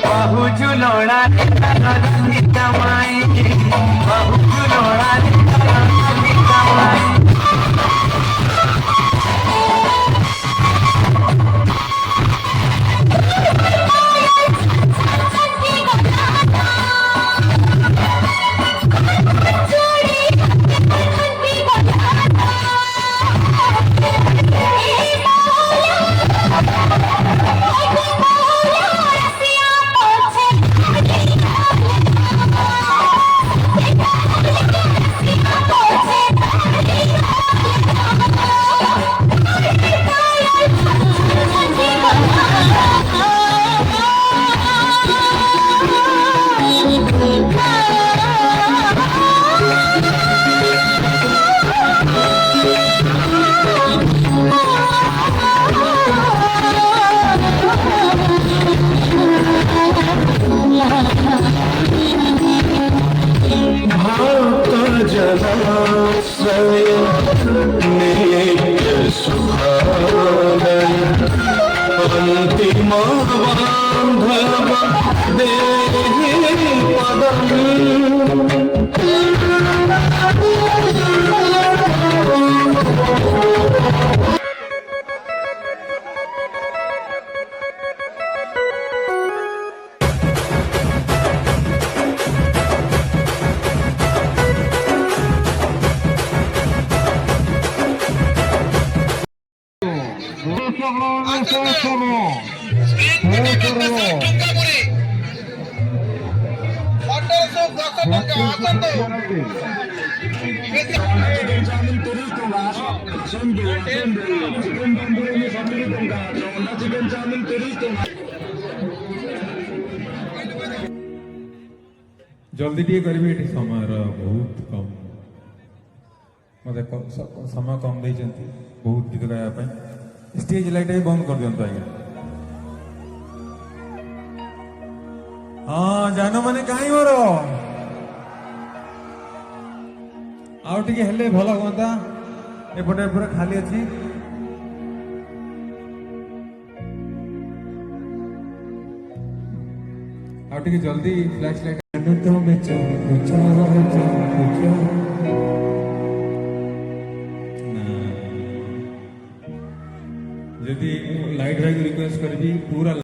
बहु झुलोड़ा कमाए बहु झुलोड़ा कमाए अंतिम बांधव देहि जल्दी टे करेंगे ये समय बहुत कम मत समय कम दे बहुत गीत गायापी स्टेज लाइट भी बंद कर दिखाँ आज्ञा हाँ जान मैंने कहीं मोर आउ टे हेले भल हाँ एपटे पूरा खाली अच्छी आउ टे जल्दी फ्लैश लाइट जदि लाइट भाई रिक्वेस्ट करी पूरा